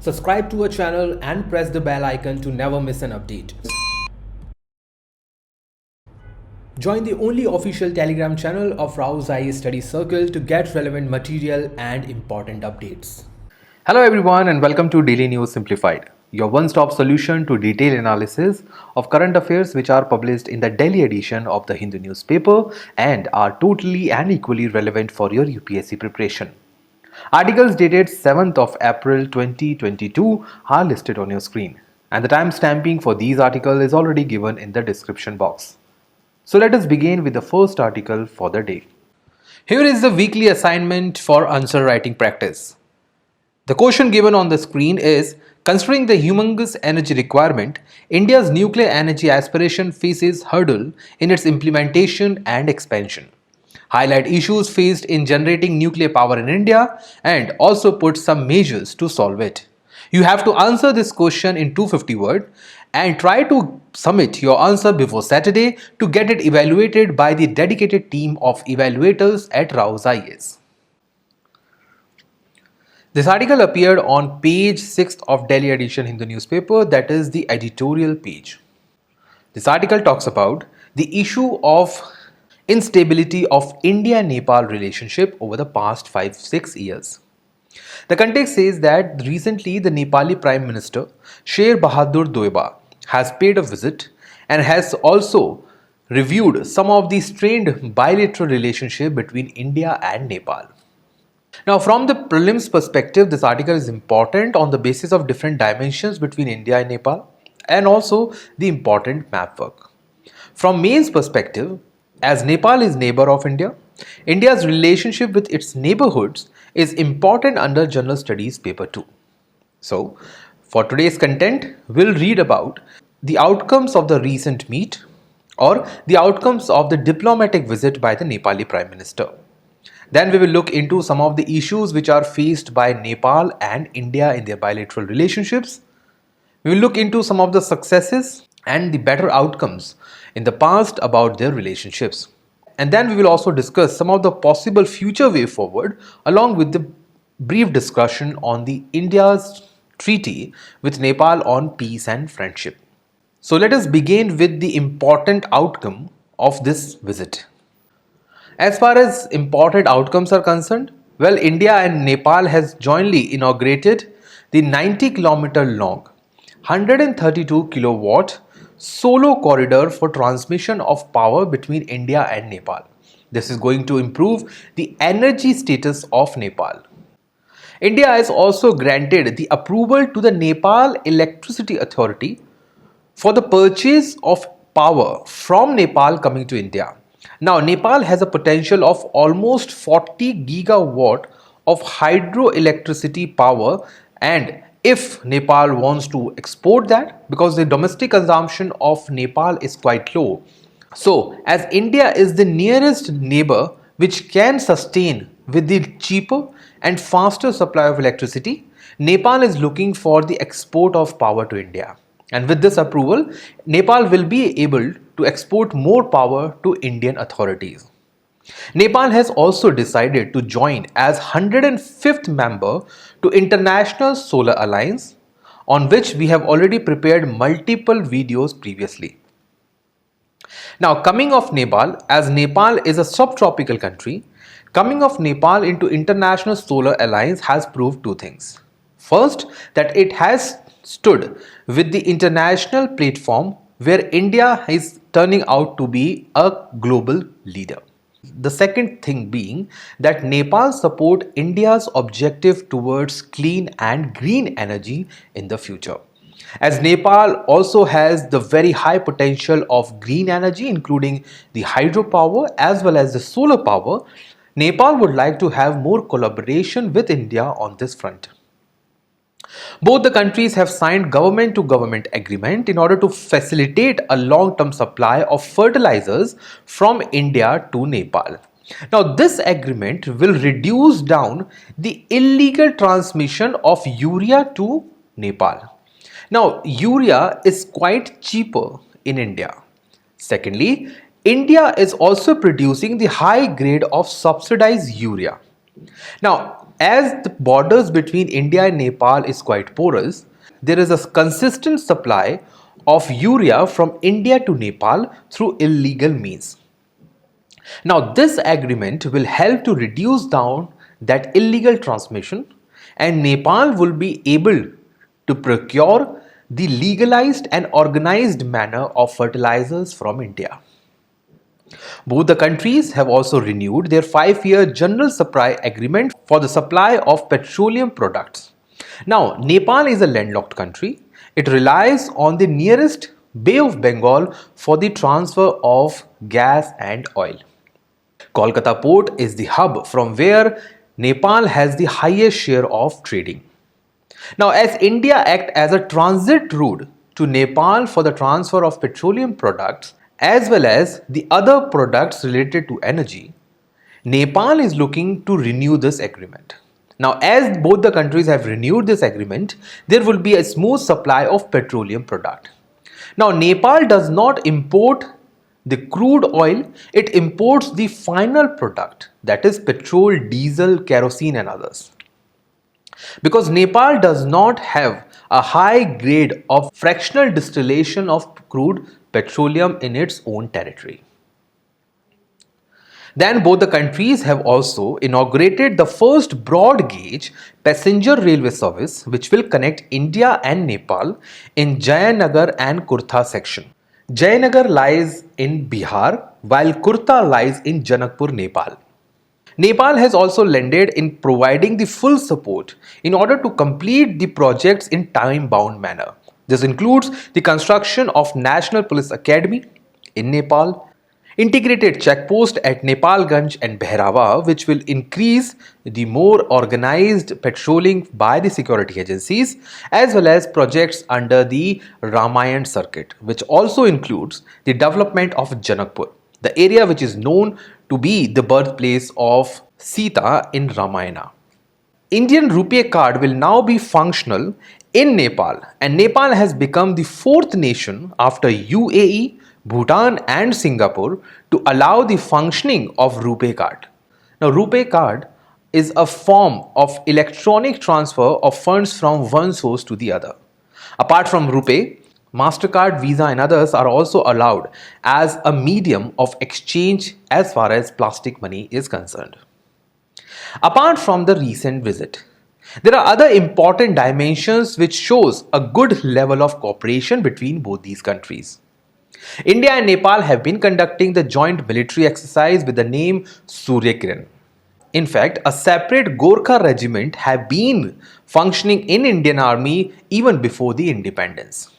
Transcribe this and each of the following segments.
Subscribe to our channel and press the bell icon to never miss an update. Join the only official Telegram channel of RAU'S IAS Study Circle to get relevant material and important updates. Hello everyone and welcome to Daily News Simplified, your one-stop solution to detailed analysis of current affairs which are published in the daily edition of the Hindu newspaper and are totally and equally relevant for your UPSC preparation. Articles dated 7th of April 2022 are listed on your screen, and the timestamping for these articles is already given in the description box. So let us begin with the first article for the day. Here is the weekly assignment for answer writing practice. The question given on the screen is, considering the humongous energy requirement, India's nuclear energy aspiration faces hurdle in its implementation and expansion. Highlight issues faced in generating nuclear power in India and also put some measures to solve it. You have to answer this question in 250 words and try to submit your answer before Saturday to get it evaluated by the dedicated team of evaluators at RAU'S IAS. This article appeared on page 6th of Delhi edition Hindu newspaper, that is the editorial page. This article talks about the issue of instability of India-Nepal relationship over the past 5-6 years. The context says that recently the Nepali Prime Minister Sher Bahadur Doiba has paid a visit and has also reviewed some of the strained bilateral relationship between India and Nepal. Now, from the prelims perspective, this article is important on the basis of different dimensions between India and Nepal and also the important map work. From mains perspective, as Nepal is neighbor of India, India's relationship with its neighborhoods is important under General Studies paper 2. So, for today's content, we'll read about the outcomes of the recent meet or the outcomes of the diplomatic visit by the Nepali Prime Minister. Then we will look into some of the issues which are faced by Nepal and India in their bilateral relationships. We will look into some of the successes and the better outcomes in the past about their relationships. And then we will also discuss some of the possible future way forward along with the brief discussion on the India's treaty with Nepal on peace and friendship. So let us begin with the important outcome of this visit. As far as important outcomes are concerned, well, India and Nepal has jointly inaugurated the 90-kilometer long, 132 kilowatt solo corridor for transmission of power between India and Nepal. This is going to improve the energy status of Nepal. India has also granted the approval to the Nepal Electricity Authority for the purchase of power from Nepal coming to India. Now, Nepal has a potential of almost 40 gigawatt of hydroelectricity power, and if Nepal wants to export that, because the domestic consumption of Nepal is quite low. So, as India is the nearest neighbor which can sustain with the cheaper and faster supply of electricity, Nepal is looking for the export of power to India. And with this approval, Nepal will be able to export more power to Indian authorities. Nepal has also decided to join as 105th member to International Solar Alliance, on which we have already prepared multiple videos previously. Now, coming of Nepal, as Nepal is a subtropical country, coming of Nepal into International Solar Alliance has proved two things. First, that it has stood with the international platform where India is turning out to be a global leader. The second thing being that Nepal support India's objective towards clean and green energy in the future. As Nepal also has the very high potential of green energy, including the hydropower as well as the solar power, Nepal would like to have more collaboration with India on this front. Both the countries have signed government-to-government agreement in order to facilitate a long-term supply of fertilizers from India to Nepal. Now, this agreement will reduce down the illegal transmission of urea to Nepal. Now, urea is quite cheaper in India. Secondly, India is also producing the high grade of subsidized urea. Now, as the borders between India and Nepal is quite porous, there is a consistent supply of urea from India to Nepal through illegal means. Now, this agreement will help to reduce down that illegal transmission, and Nepal will be able to procure the legalized and organized manner of fertilizers from India. Both the countries have also renewed their 5-year general supply agreement for the supply of petroleum products. Now, Nepal is a landlocked country. It relies on the nearest Bay of Bengal for the transfer of gas and oil. Kolkata port is the hub from where Nepal has the highest share of trading. Now, as India acts as a transit route to Nepal for the transfer of petroleum products as well as the other products related to energy, Nepal is looking to renew this agreement. Now, as both the countries have renewed this agreement, there will be a smooth supply of petroleum product. Now, Nepal does not import the crude oil, it imports the final product, that is petrol, diesel, kerosene and others. Because Nepal does not have a high grade of fractional distillation of crude petroleum in its own territory. Then both the countries have also inaugurated the first broad gauge passenger railway service which will connect India and Nepal in Jayanagar and Kurta section. Jayanagar lies in Bihar while Kurta lies in Janakpur, Nepal. Nepal has also lended in providing the full support in order to complete the projects in time-bound manner. This includes the construction of National Police Academy in Nepal, integrated checkpost at Nepalganj and Bharadwaj, which will increase the more organized patrolling by the security agencies, as well as projects under the Ramayan circuit, which also includes the development of Janakpur, the area which is known to be the birthplace of Sita in Ramayana. Indian Rupee card will now be functional in Nepal, and Nepal has become the fourth nation after UAE, Bhutan and Singapore to allow the functioning of Rupee card. Now, Rupee card is a form of electronic transfer of funds from one source to the other. Apart from Rupee, MasterCard, Visa and others are also allowed as a medium of exchange as far as plastic money is concerned. Apart from the recent visit, there are other important dimensions which shows a good level of cooperation between both these countries. India and Nepal have been conducting the joint military exercise with the name Surya Kiran. In fact, a separate Gorkha regiment have been functioning in Indian Army even before the independence.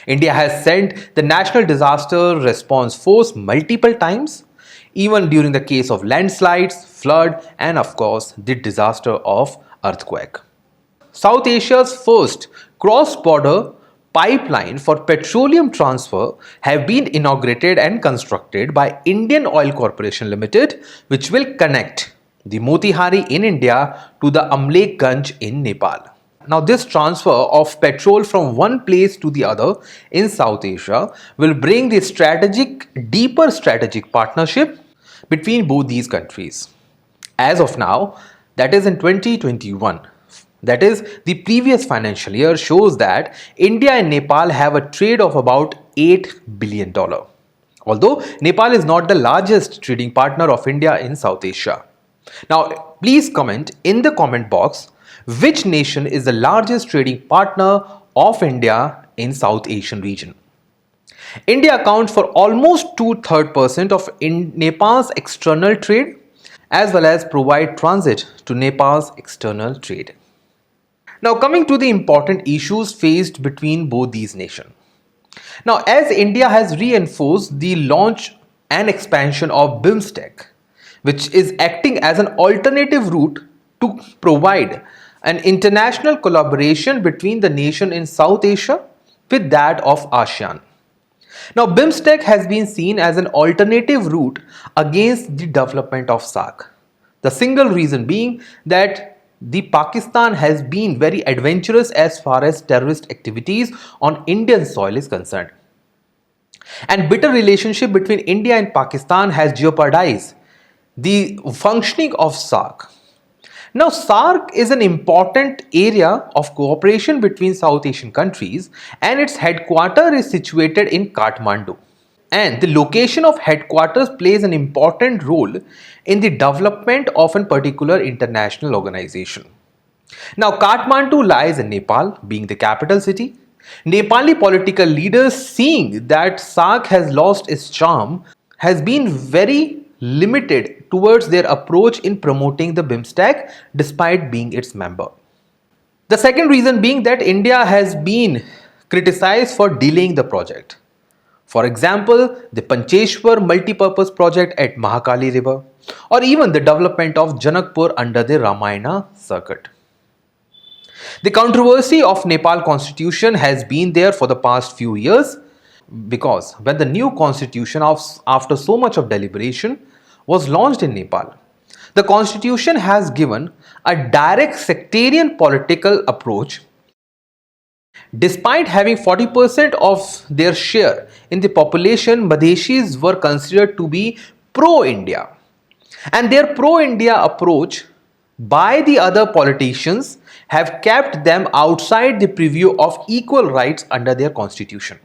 India has sent the National Disaster Response Force multiple times, even during the case of landslides, flood and of course the disaster of earthquake. South Asia's first cross-border pipeline for petroleum transfer have been inaugurated and constructed by Indian Oil Corporation Limited, which will connect the Motihari in India to the Amlekganj in Nepal. Now, this transfer of petrol from one place to the other in South Asia will bring the deeper strategic partnership between both these countries. As of now, that is in 2021, that is the previous financial year, shows that India and Nepal have a trade of about $8 billion. Although Nepal is not the largest trading partner of India in South Asia. Now, please comment in the comment box which nation is the largest trading partner of India in South Asian region. India accounts for almost 2/3% of Nepal's external trade as well as provide transit to Nepal's external trade. Now, coming to the important issues faced between both these nations. Now, as India has reinforced the launch and expansion of BIMSTEC, which is acting as an alternative route to provide an international collaboration between the nation in South Asia with that of ASEAN. Now, BIMSTEC has been seen as an alternative route against the development of SAARC. The single reason being that the Pakistan has been very adventurous as far as terrorist activities on Indian soil is concerned. And bitter relationship between India and Pakistan has jeopardized the functioning of SAARC. Now, SAARC is an important area of cooperation between South Asian countries, and its headquarters is situated in Kathmandu. And the location of headquarters plays an important role in the development of a particular international organization. Now, Kathmandu lies in Nepal, being the capital city. Nepali political leaders, seeing that SAARC has lost its charm, has been very limited towards their approach in promoting the BIMSTEC despite being its member. The second reason being that India has been criticized for delaying the project. For example, the Pancheshwar multipurpose project at Mahakali River, or even the development of Janakpur under the Ramayana circuit. The controversy of Nepal constitution has been there for the past few years, because when the new constitution after so much of deliberation was launched in Nepal, the constitution has given a direct sectarian political approach. Despite having 40% of their share in the population, Madheshis were considered to be pro-India. And their pro-India approach by the other politicians have kept them outside the preview of equal rights under their constitution.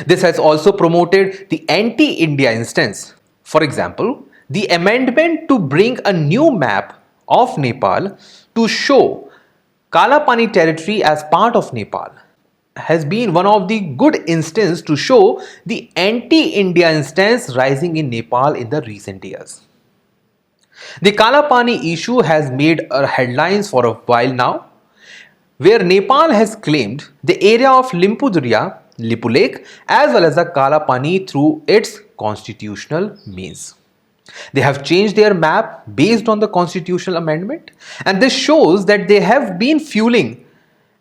This has also promoted the anti-India instance. For example, the amendment to bring a new map of Nepal to show Kalapani territory as part of Nepal has been one of the good instances to show the anti-India instance rising in Nepal in the recent years. The Kalapani issue has made headlines for a while now, where Nepal has claimed the area of Limpudurya, Lipulek, as well as the Kalapani through its constitutional means. They have changed their map based on the constitutional amendment, and this shows that they have been fueling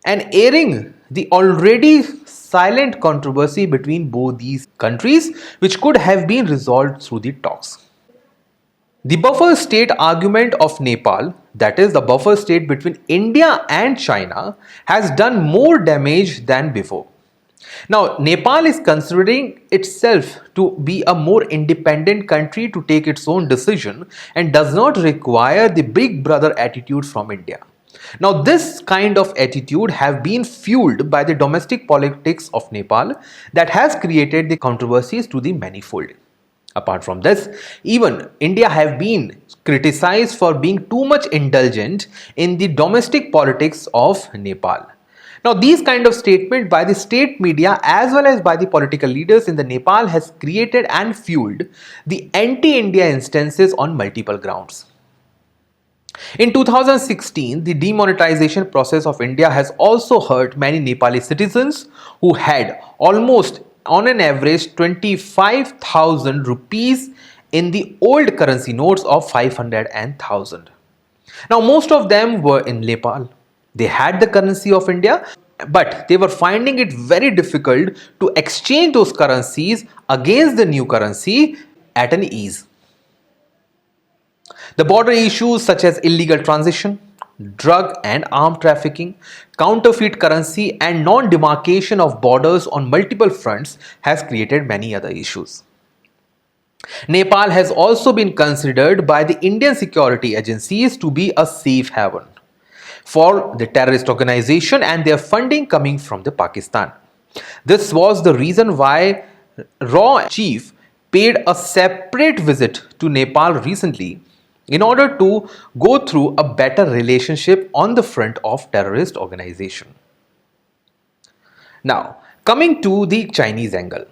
and airing the already silent controversy between both these countries, which could have been resolved through the talks. The buffer state argument of Nepal, that is the buffer state between India and China, has done more damage than before. Now, Nepal is considering itself to be a more independent country to take its own decision and does not require the big brother attitude from India. Now, this kind of attitude have been fueled by the domestic politics of Nepal that has created the controversies to the manifold. Apart from this, even India have been criticized for being too much indulgent in the domestic politics of Nepal. Now, these kind of statements by the state media as well as by the political leaders in the Nepal has created and fueled the anti-India instances on multiple grounds. In 2016, the demonetization process of India has also hurt many Nepali citizens who had almost on an average 25,000 rupees in the old currency notes of 500 and 1000. Now, most of them were in Nepal. They had the currency of India, but they were finding it very difficult to exchange those currencies against the new currency at an ease. The border issues such as illegal transition, drug and arm trafficking, counterfeit currency and non-demarcation of borders on multiple fronts has created many other issues. Nepal has also been considered by the Indian security agencies to be a safe haven for the terrorist organization and their funding coming from the Pakistan. This was the reason why RAU'S chief paid a separate visit to Nepal recently in order to go through a better relationship on the front of terrorist organization. Now, coming to the Chinese angle.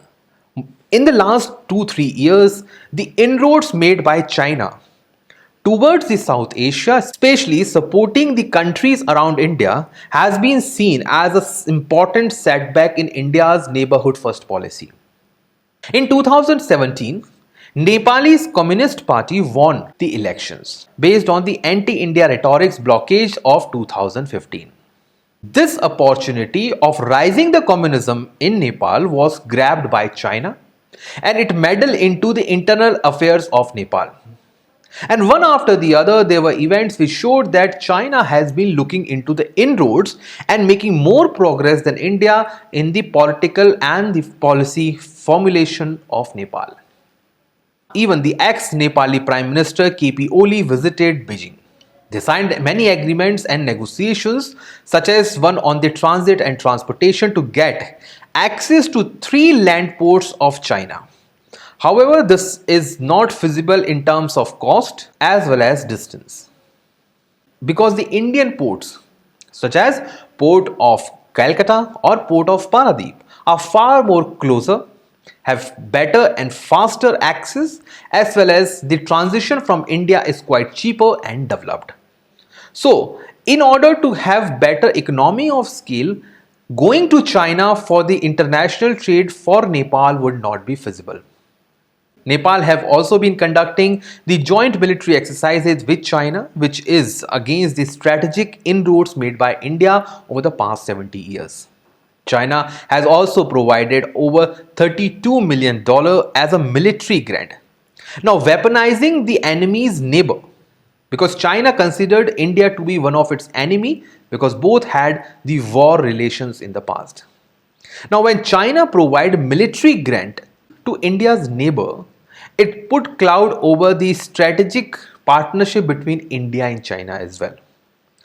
In the last 2-3 years, the inroads made by China towards the South Asia, especially supporting the countries around India, has been seen as an important setback in India's neighborhood first policy. In 2017, Nepal's Communist Party won the elections based on the anti-India rhetoric's blockage of 2015. This opportunity of rising the communism in Nepal was grabbed by China, and it meddled into the internal affairs of Nepal. And one after the other, there were events which showed that China has been looking into the inroads and making more progress than India in the political and the policy formulation of Nepal. Even the ex-Nepali Prime Minister KP Oli visited Beijing. They signed many agreements and negotiations, such as one on the transit and transportation to get access to 3 land ports of China. However, this is not feasible in terms of cost as well as distance, because the Indian ports, such as Port of Calcutta or Port of Paradip, are far more closer, have better and faster access, as well as the transition from India is quite cheaper and developed. So, in order to have better economy of scale, going to China for the international trade for Nepal would not be feasible. Nepal have also been conducting the joint military exercises with China, which is against the strategic inroads made by India over the past 70 years. China has also provided over $32 million as a military grant. Now, weaponizing the enemy's neighbor, because China considered India to be one of its enemy because both had the war relations in the past. Now, when China provided military grant to India's neighbor, it put cloud over the strategic partnership between India and China as well.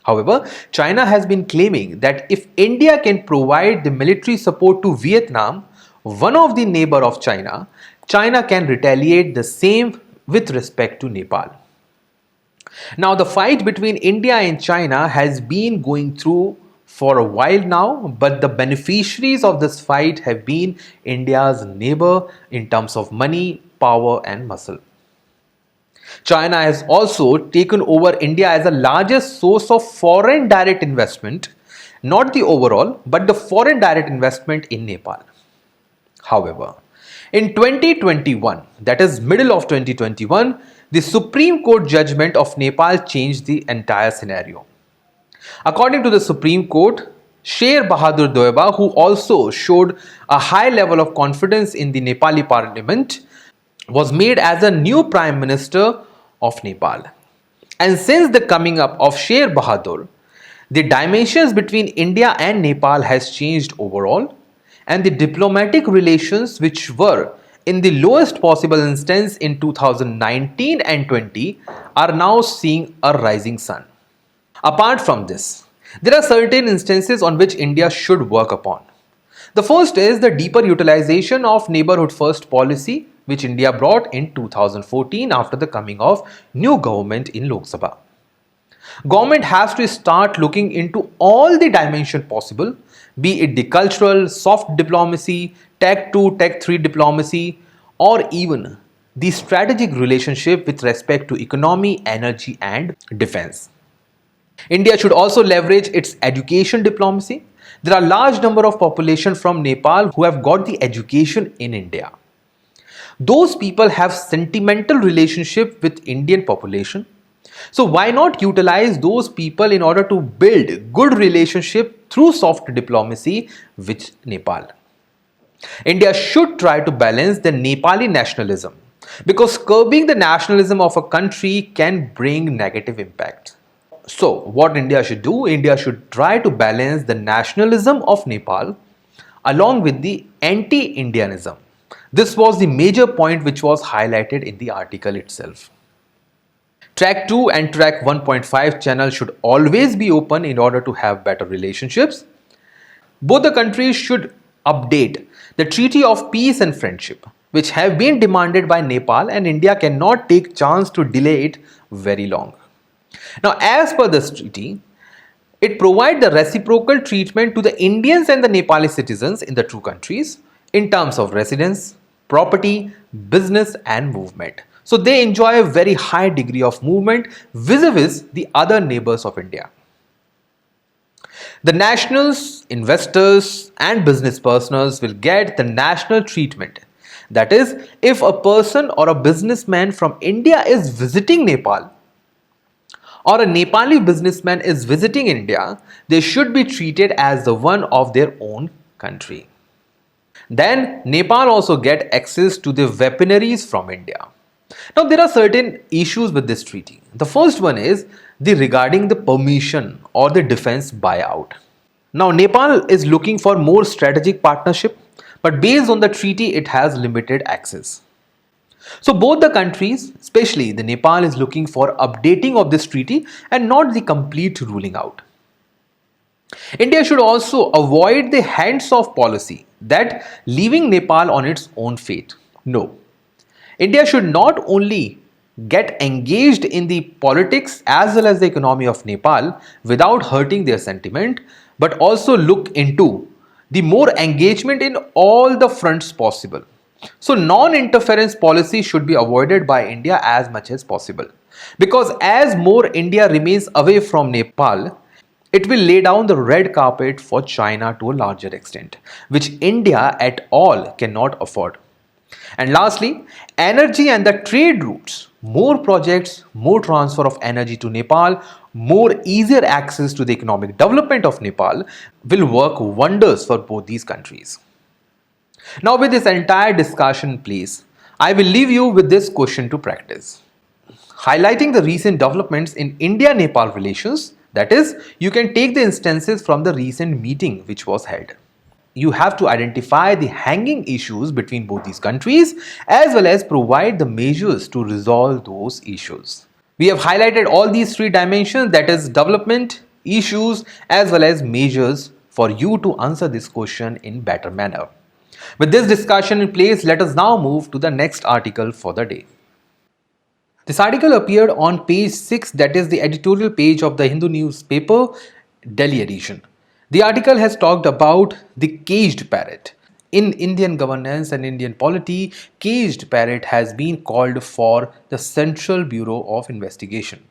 However, China has been claiming that if India can provide the military support to Vietnam, one of the neighbor of China, China can retaliate the same with respect to Nepal. Now, the fight between India and China has been going through for a while now, but the beneficiaries of this fight have been India's neighbor in terms of money, power and muscle. China has also taken over India as the largest source of foreign direct investment, not the overall, but the foreign direct investment in Nepal. However, in 2021, that is middle of 2021, the Supreme Court judgment of Nepal changed the entire scenario. According to the Supreme Court, Sher Bahadur Doeba, who also showed a high level of confidence in the Nepali parliament, was made as a new Prime Minister of Nepal. And since the coming up of Sher Bahadur, the dimensions between India and Nepal has changed overall, and the diplomatic relations, which were in the lowest possible instance in 2019 and 20, are now seeing a rising sun. Apart from this, there are certain instances on which India should work upon. The first is the deeper utilization of neighborhood first policy, which India brought in 2014 after the coming of new government in Lok Sabha. Government has to start looking into all the dimensions possible, be it the cultural, soft diplomacy, Tech 2, Tech 3 diplomacy, or even the strategic relationship with respect to economy, energy and defense. India should also leverage its education diplomacy. There are large number of population from Nepal who have got the education in India. Those people have sentimental relationship with Indian population. So why not utilize those people in order to build good relationship through soft diplomacy with Nepal? India should try to balance the Nepali nationalism, because curbing the nationalism of a country can bring negative impact. So what India should do? India should try to balance the nationalism of Nepal along with the anti-Indianism. This was the major point which was highlighted in the article itself. Track 2 and Track 1.5 channel should always be open in order to have better relationships. Both the countries should update the Treaty of Peace and Friendship, which have been demanded by Nepal, and India cannot take chance to delay it very long. Now, as per this treaty, it provides the reciprocal treatment to the Indians and the Nepali citizens in the two countries in terms of residence, property, business and movement. So they enjoy a very high degree of movement vis-a-vis the other neighbors of India. The nationals, investors and business persons will get the national treatment. That is, if a person or a businessman from India is visiting Nepal, or a Nepali businessman is visiting India, they should be treated as the one of their own country. Then Nepal also get access to the weaponaries from India. Now there are certain issues with this treaty. The first one is regarding the permission or the defense buyout. Now Nepal is looking for more strategic partnership, but based on the treaty it has limited access. So both the countries, especially the Nepal, is looking for updating of this treaty and not the complete ruling out. India should also avoid the hands-off policy that leaving Nepal on its own fate. No. India should not only get engaged in the politics as well as the economy of Nepal without hurting their sentiment, but also look into the more engagement in all the fronts possible. So non-interference policy should be avoided by India as much as possible, because as more India remains away from Nepal, it will lay down the red carpet for China to a larger extent, which India at all cannot afford. And lastly, energy and the trade routes. More projects, more transfer of energy to Nepal, more easier access to the economic development of Nepal will work wonders for both these countries. Now, with this entire discussion in place, I will leave you with this question to practice. Highlighting the recent developments in India-Nepal relations, that is, you can take the instances from the recent meeting which was held. You have to identify the hanging issues between both these countries as well as provide the measures to resolve those issues. We have highlighted all these three dimensions, that is development, issues as well as measures, for you to answer this question in better manner. With this discussion in place, let us now move to the next article for the day. This article appeared on page 6, that is the editorial page of the Hindu newspaper, Delhi edition. The article has talked about the caged parrot. In Indian governance and Indian polity, caged parrot has been called for the Central Bureau of Investigation.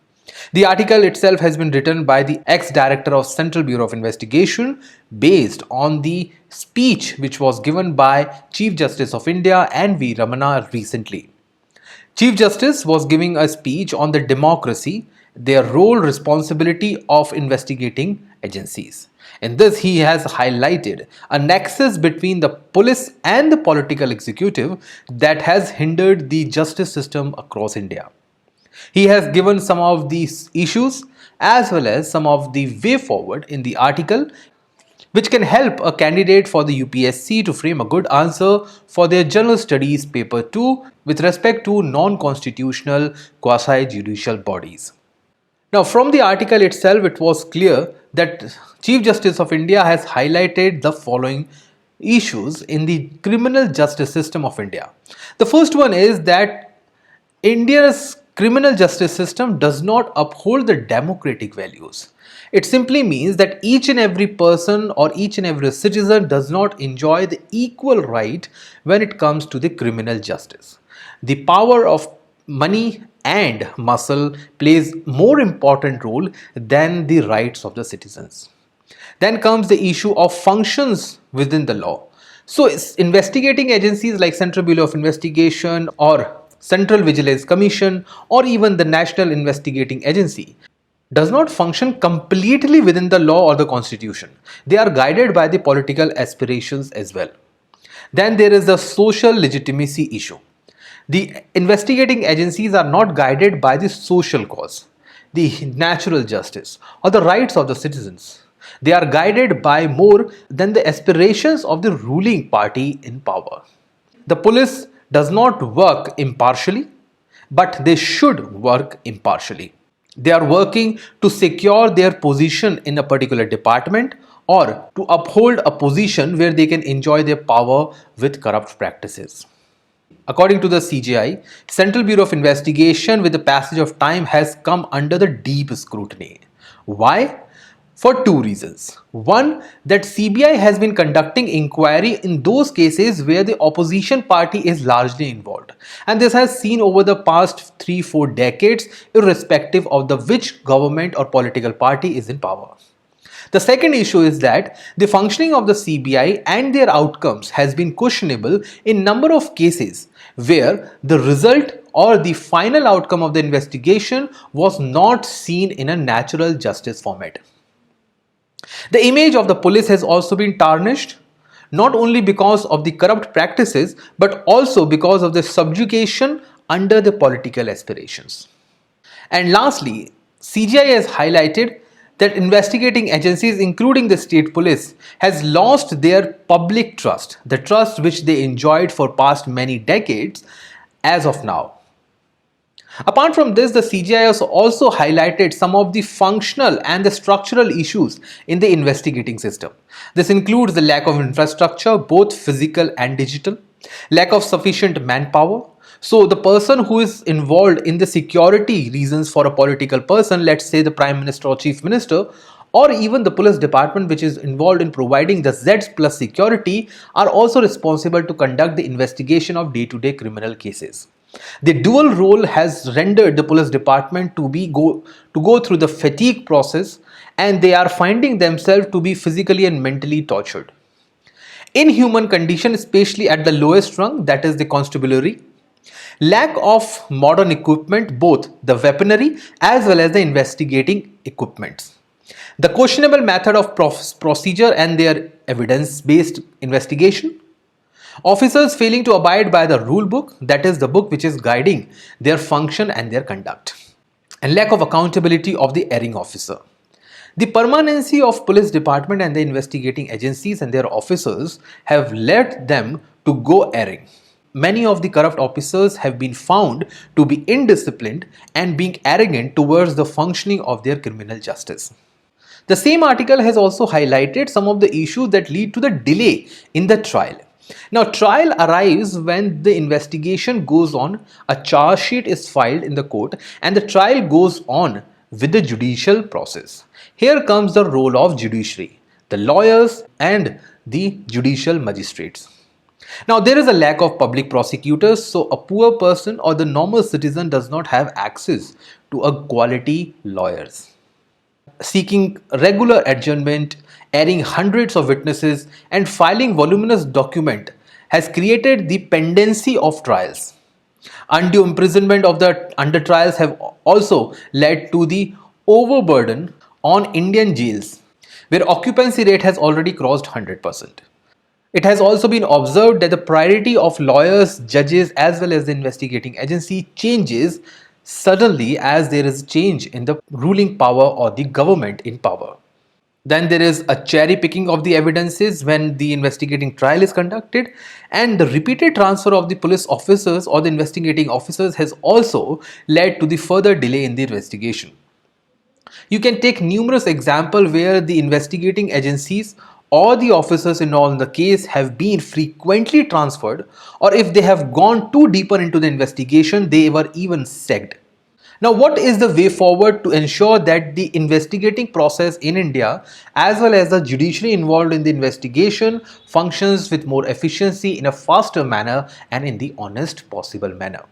The article itself has been written by the ex-director of Central Bureau of Investigation based on the speech which was given by Chief Justice of India N.V. Ramana recently. Chief Justice was giving a speech on the democracy, their role, responsibility of investigating agencies. In this, he has highlighted a nexus between the police and the political executive that has hindered the justice system across India. He has given some of these issues as well as some of the way forward in the article, which can help a candidate for the UPSC to frame a good answer for their General Studies Paper 2 with respect to non-constitutional quasi-judicial bodies. Now, from the article itself, it was clear that Chief Justice of India has highlighted the following issues in the criminal justice system of India. The first one is that India's criminal justice system does not uphold the democratic values. It simply means that each and every person or each and every citizen does not enjoy the equal right when it comes to the criminal justice. The power of money and muscle plays more important role than the rights of the citizens. Then comes the issue of functions within the law. So investigating agencies like Central Bureau of Investigation or Central Vigilance Commission or even the National Investigating Agency does not function completely within the law or the constitution. They are guided by the political aspirations as well. Then there is the social legitimacy issue. The investigating agencies are not guided by the social cause, the natural justice or the rights of the citizens. They are guided by more than the aspirations of the ruling party in power. The police does not work impartially, but they should work impartially. They are working to secure their position in a particular department or to uphold a position where they can enjoy their power with corrupt practices. According to the CJI, Central Bureau of Investigation with the passage of time has come under the deep scrutiny. Why? For two reasons. One, that CBI has been conducting inquiry in those cases where the opposition party is largely involved. And this has seen over the past 3-4 decades, irrespective of the which government or political party is in power. The second issue is that the functioning of the CBI and their outcomes has been questionable in number of cases where the result or the final outcome of the investigation was not seen in a natural justice format. The image of the police has also been tarnished, not only because of the corrupt practices, but also because of the subjugation under the political aspirations. And lastly, CGI has highlighted that investigating agencies, including the state police, has lost their public trust, the trust which they enjoyed for past many decades, as of now. Apart from this, the CGI has also highlighted some of the functional and the structural issues in the investigating system. This includes the lack of infrastructure, both physical and digital, lack of sufficient manpower. So the person who is involved in the security reasons for a political person, let's say the Prime Minister or Chief Minister, or even the police department which is involved in providing the Z plus security, are also responsible to conduct the investigation of day-to-day criminal cases. The dual role has rendered the police department to go through the fatigue process, and they are finding themselves to be physically and mentally tortured. Inhuman condition, especially at the lowest rung, that is the constabulary. Lack of modern equipment, both the weaponry as well as the investigating equipments. The questionable method of procedure and their evidence-based investigation. Officers failing to abide by the rule book, that is the book which is guiding their function and their conduct. And lack of accountability of the erring officer. The permanency of police department and the investigating agencies and their officers have led them to go erring. Many of the corrupt officers have been found to be indisciplined and being arrogant towards the functioning of their criminal justice. The same article has also highlighted some of the issues that lead to the delay in the trial. Now, trial arrives when the investigation goes on, a charge sheet is filed in the court, and the trial goes on with the judicial process. Here comes the role of judiciary, the lawyers and the judicial magistrates. Now, there is a lack of public prosecutors, so a poor person or the normal citizen does not have access to a quality lawyers. Seeking regular adjournment, airing hundreds of witnesses, and filing voluminous document has created the pendency of trials. Undue imprisonment of the under trials have also led to the overburden on Indian jails, where occupancy rate has already crossed 100%. It has also been observed that the priority of lawyers, judges, as well as the investigating agency changes suddenly as there is a change in the ruling power or the government in power. Then there is a cherry picking of the evidences when the investigating trial is conducted, and the repeated transfer of the police officers or the investigating officers has also led to the further delay in the investigation. You can take numerous examples where the investigating agencies or the officers involved in the case have been frequently transferred, or if they have gone too deeper into the investigation, they were even sacked. Now, what is the way forward to ensure that the investigating process in India as well as the judiciary involved in the investigation functions with more efficiency, in a faster manner and in the honest possible manner?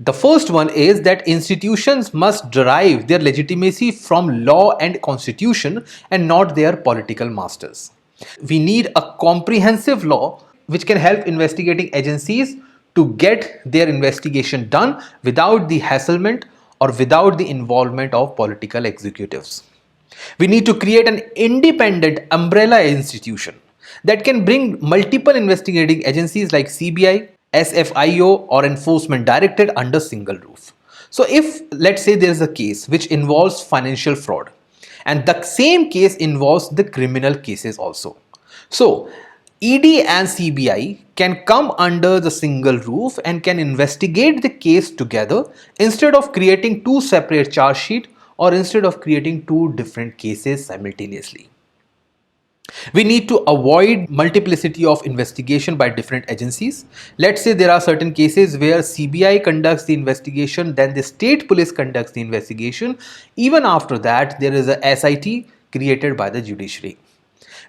The first one is that institutions must derive their legitimacy from law and constitution and not their political masters. We need a comprehensive law which can help investigating agencies to get their investigation done without the hasslement or without the involvement of political executives. We need to create an independent umbrella institution that can bring multiple investigating agencies like CBI, SFIO or enforcement directorate under single roof. So if, let's say, there is a case which involves financial fraud and the same case involves the criminal cases also. So ED and CBI can come under the single roof and can investigate the case together instead of creating two separate charge sheets or instead of creating two different cases simultaneously. We need to avoid multiplicity of investigation by different agencies. Let's say there are certain cases where CBI conducts the investigation, then the state police conducts the investigation. Even after that, there is a SIT created by the judiciary.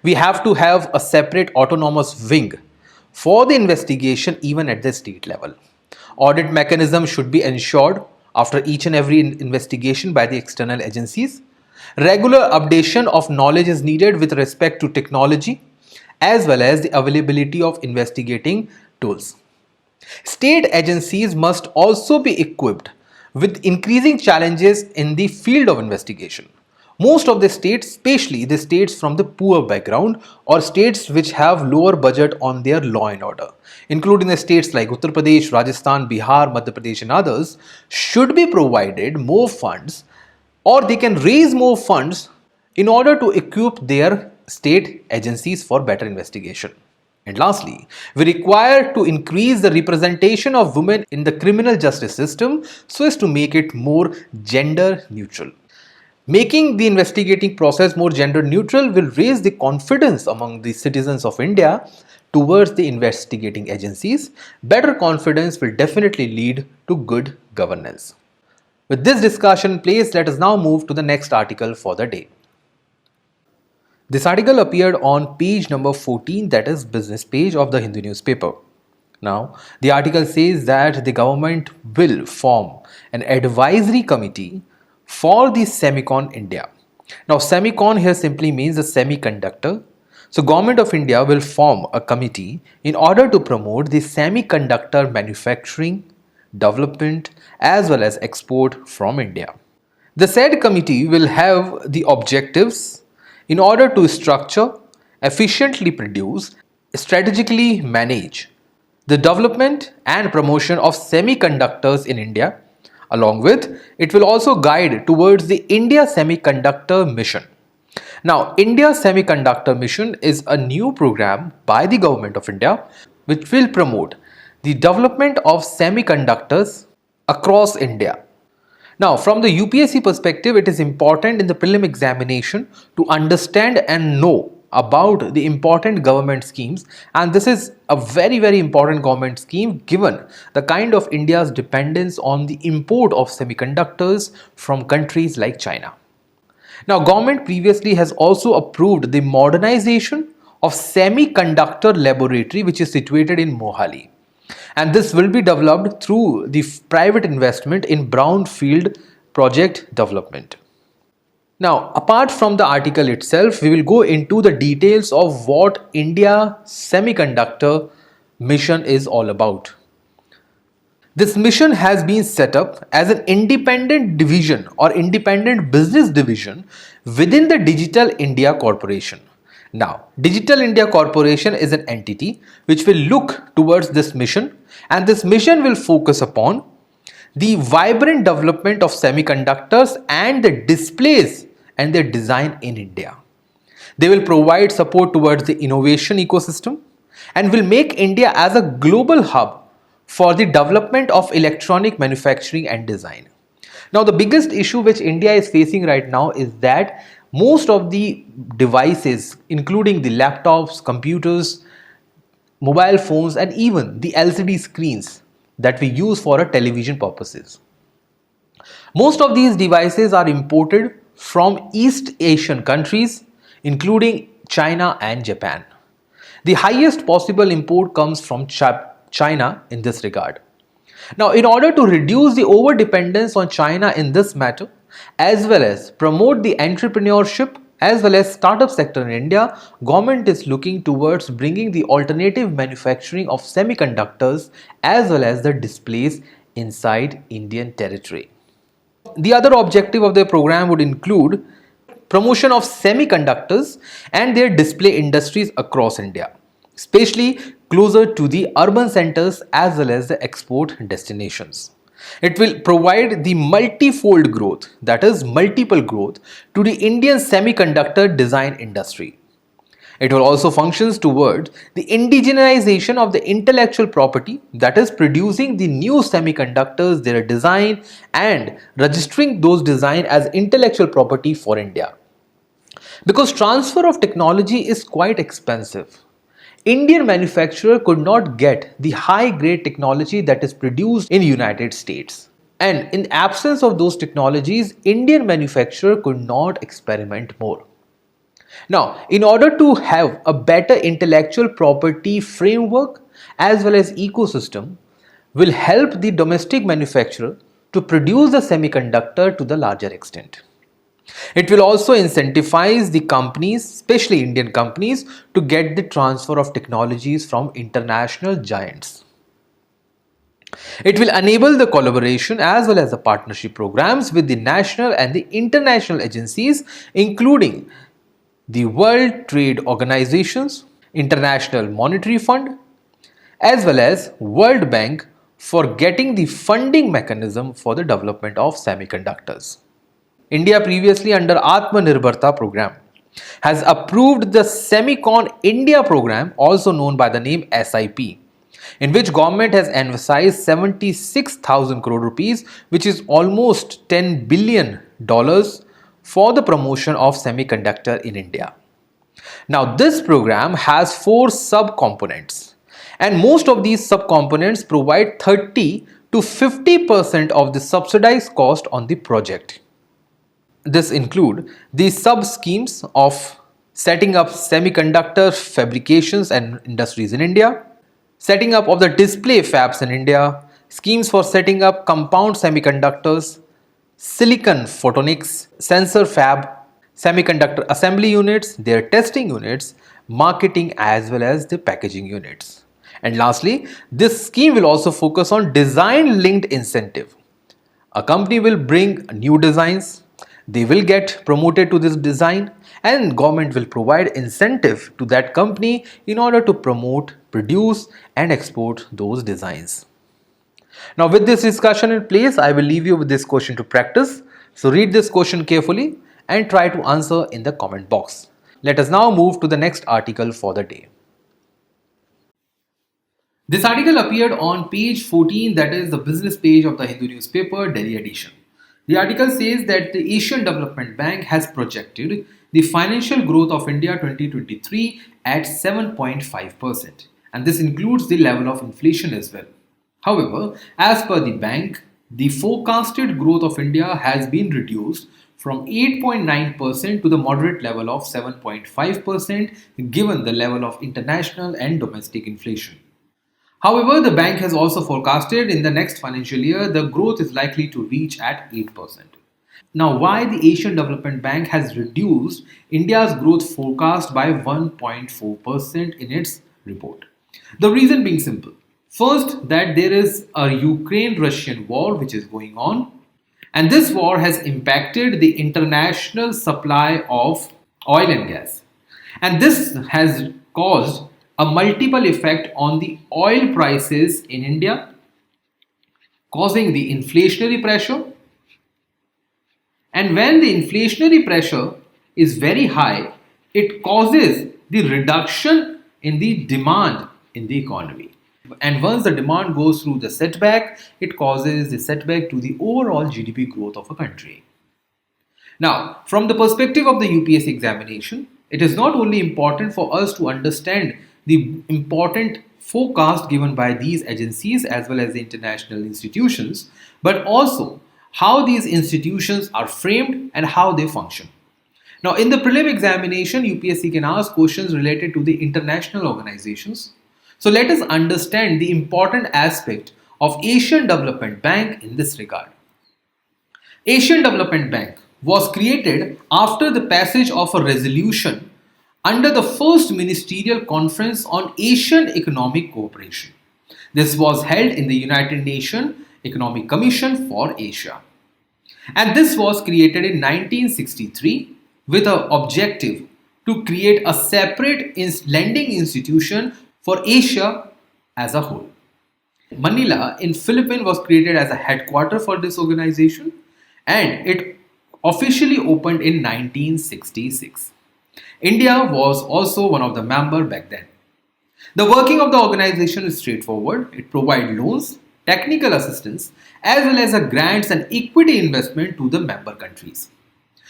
We have to have a separate autonomous wing for the investigation even at the state level. Audit mechanism should be ensured after each and every investigation by the external agencies. Regular updation of knowledge is needed with respect to technology as well as the availability of investigating tools. State agencies must also be equipped with increasing challenges in the field of investigation. Most of the states, especially the states from the poor background or states which have lower budget on their law and order, including the states like Uttar Pradesh, Rajasthan, Bihar, Madhya Pradesh and others, should be provided more funds, or they can raise more funds in order to equip their state agencies for better investigation. And lastly, we require to increase the representation of women in the criminal justice system so as to make it more gender neutral. Making the investigating process more gender neutral will raise the confidence among the citizens of India towards the investigating agencies. Better confidence will definitely lead to good governance. With this discussion in place, let us now move to the next article for the day. This article appeared on page number 14, that is business page of the Hindu newspaper. Now, the article says that the government will form an advisory committee for the Semicon India. Now, Semicon here simply means a semiconductor. So, Government of India will form a committee in order to promote the semiconductor manufacturing, development as well as export from India. The said committee will have the objectives in order to structure, efficiently produce, strategically manage the development and promotion of semiconductors in India. Along with, it will also guide towards the India Semiconductor Mission. Now, India Semiconductor Mission is a new program by the Government of India which will promote the development of semiconductors across India. Now, from the UPSC perspective, it is important in the prelim examination to understand and know about the important government schemes, and this is a very important government scheme given the kind of India's dependence on the import of semiconductors from countries like China. Now, government previously has also approved the modernization of semiconductor laboratory which is situated in Mohali. And this will be developed through the private investment in brownfield project development. Now, apart from the article itself, we will go into the details of what India Semiconductor Mission is all about. This mission has been set up as an independent division or independent business division within the Digital India Corporation. Now, Digital India Corporation is an entity which will look towards this mission, and this mission will focus upon the vibrant development of semiconductors and the displays and their design in India. They will provide support towards the innovation ecosystem and will make India as a global hub for the development of electronic manufacturing and design. Now, the biggest issue which India is facing right now is that most of the devices, including the laptops, computers, mobile phones, and even the LCD screens that we use for our television purposes, most of these devices are imported from East Asian countries, including China and Japan. The highest possible import comes from China in this regard. Now, in order to reduce the over dependence on China in this matter, as well as promote the entrepreneurship as well as startup sector in India, government is looking towards bringing the alternative manufacturing of semiconductors as well as the displays inside Indian territory. The other objective of the program would include promotion of semiconductors and their display industries across India, especially closer to the urban centers as well as the export destinations. It will provide the multifold growth, that is multiple growth, to the Indian semiconductor design industry. It will also functions towards the indigenization of the intellectual property, that is producing the new semiconductors, their design and registering those design as intellectual property for India. Because transfer of technology is quite expensive, Indian manufacturer could not get the high grade technology that is produced in United States. And in absence of those technologies, Indian manufacturer could not experiment more. Now, in order to have a better intellectual property framework as well as ecosystem, will help the domestic manufacturer to produce the semiconductor to the larger extent. It will also incentivize the companies, especially Indian companies, to get the transfer of technologies from international giants. It will enable the collaboration as well as the partnership programs with the national and the international agencies, including the World Trade Organizations, International Monetary Fund, as well as World Bank for getting the funding mechanism for the development of semiconductors. India previously under Atmanirbharta program has approved the Semicon India program, also known by the name SIP, in which government has emphasized 76,000 crore rupees, which is almost $10 billion for the promotion of semiconductor in India. Now, this program has 4 subcomponents, and most of these subcomponents provide 30 to 50% of the subsidized cost on the project. This include the sub-schemes of setting up semiconductor fabrications and industries in India, setting up of the display fabs in India, schemes for setting up compound semiconductors, silicon photonics, sensor fab, semiconductor assembly units, their testing units, marketing as well as the packaging units. And lastly, this scheme will also focus on design linked incentive. A company will bring new designs, they will get promoted to this design, and government will provide incentive to that company in order to promote, produce and export those designs. Now, with this discussion in place, I will leave you with this question to practice. So read this question carefully and try to answer in the comment box. Let us now move to the next article for the day. This article appeared on page 14, that is the business page of the Hindu newspaper, Delhi edition. The article says that the Asian Development Bank has projected the financial growth of India 2023 at 7.5%, and this includes the level of inflation as well. However, as per the bank, the forecasted growth of India has been reduced from 8.9% to the moderate level of 7.5% given the level of international and domestic inflation. However, the bank has also forecasted in the next financial year the growth is likely to reach at 8%. Now, why the Asian Development Bank has reduced India's growth forecast by 1.4% in its report? The reason being simple. First, that there is a Ukraine-Russian war which is going on, and this war has impacted the international supply of oil and gas. And this has caused a multiple effect on the oil prices in India, causing the inflationary pressure. And when the inflationary pressure is very high, it causes the reduction in the demand in the economy. And once the demand goes through the setback, it causes the setback to the overall GDP growth of a country. Now, from the perspective of the UPSC examination, it is not only important for us to understand the important forecast given by these agencies as well as the international institutions, but also how these institutions are framed and how they function. Now, in the prelim examination, UPSC can ask questions related to the international organizations. So let us understand the important aspect of Asian Development Bank in this regard. Asian Development Bank was created after the passage of a resolution under the first ministerial conference on Asian economic cooperation. This was held in the United Nations Economic Commission for Asia. And this was created in 1963 with an objective to create a separate lending institution for Asia as a whole. Manila in Philippines was created as a headquarter for this organization, and it officially opened in 1966. India was also one of the members back then. The working of the organization is straightforward. It provides loans, technical assistance, as well as grants and equity investment to the member countries.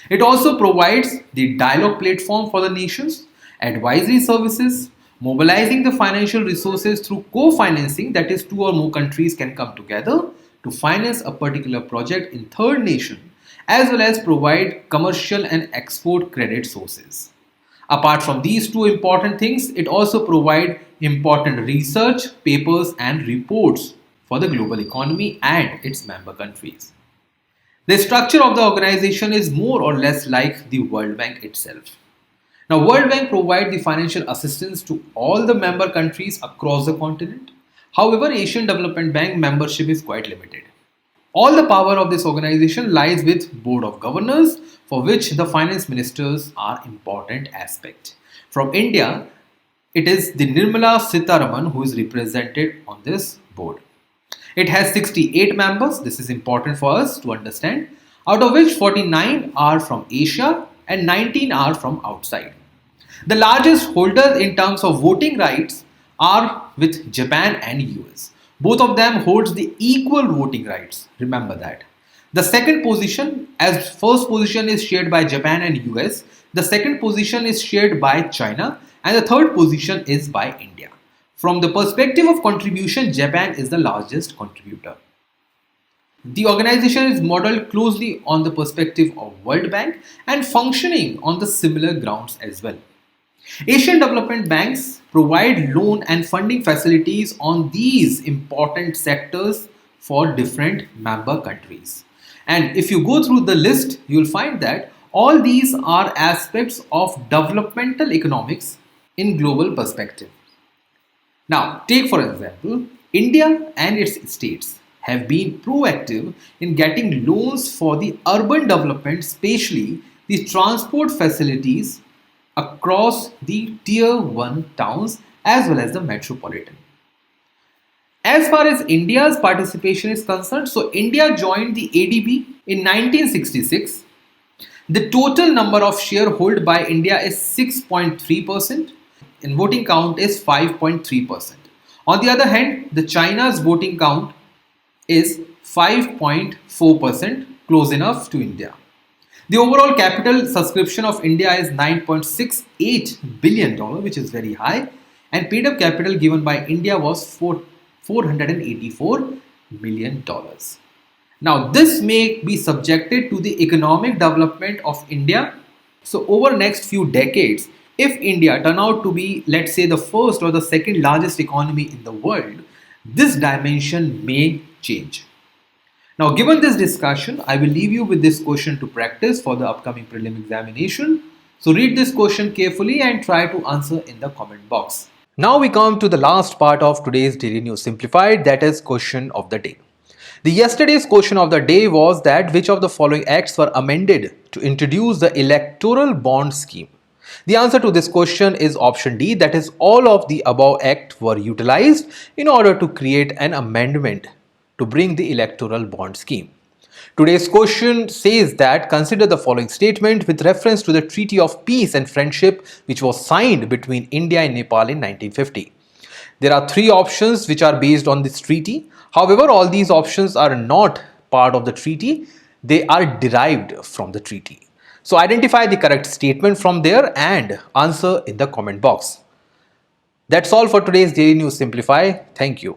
It also provides the dialogue platform for the nations, advisory services, mobilizing the financial resources through co-financing, that is, 2 or more countries can come together to finance a particular project in third nation, as well as provide commercial and export credit sources. Apart from these 2 important things, it also provides important research, papers and reports for the global economy and its member countries. The structure of the organization is more or less like the World Bank itself. Now, World Bank provides the financial assistance to all the member countries across the continent. However, Asian Development Bank membership is quite limited. All the power of this organization lies with Board of Governors, for which the finance ministers are important aspect. From India, it is the Nirmala Sitharaman who is represented on this board. It has 68 members. This is important for us to understand, out of which 49 are from Asia and 19 are from outside. The largest holders in terms of voting rights are with Japan and US. Both of them holds the equal voting rights. Remember that. The second position, as first position is shared by Japan and US, the second position is shared by China, and the third position is by India. From the perspective of contribution, Japan is the largest contributor. The organization is modeled closely on the perspective of World Bank and functioning on the similar grounds as well. Asian development banks provide loan and funding facilities on these important sectors for different member countries. And if you go through the list, you'll find that all these are aspects of developmental economics in global perspective. Now, take for example, India and its states have been proactive in getting loans for the urban development, especially the transport facilities across the tier 1 towns as well as the metropolitan. As far as India's participation is concerned, so India joined the ADB in 1966. The total number of share held by India is 6.3% and voting count is 5.3%. On the other hand, the China's voting count is 5.4%, close enough to India. The overall capital subscription of India is $9.68 billion, which is very high, and paid up capital given by India was $484 million. Now, this may be subjected to the economic development of India. So, over next few decades, if India turn out to be, let's say, the first or the second largest economy in the world, this dimension may change. Now, given this discussion, I will leave you with this question to practice for the upcoming prelim examination. So read this question carefully and try to answer in the comment box. Now we come to the last part of today's Daily News Simplified, that is question of the day. The yesterday's question of the day was that which of the following acts were amended to introduce the electoral bond scheme? The answer to this question is option D, that is all of the above acts were utilized in order to create an amendment to bring the electoral bond scheme. Today's question says that consider the following statement with reference to the Treaty of Peace and Friendship which was signed between India and Nepal in 1950. There are three options which are based on this treaty. However, all these options are not part of the treaty. They are derived from the treaty. So identify the correct statement from there and answer in the comment box. That's all for today's Daily News Simplify. Thank you.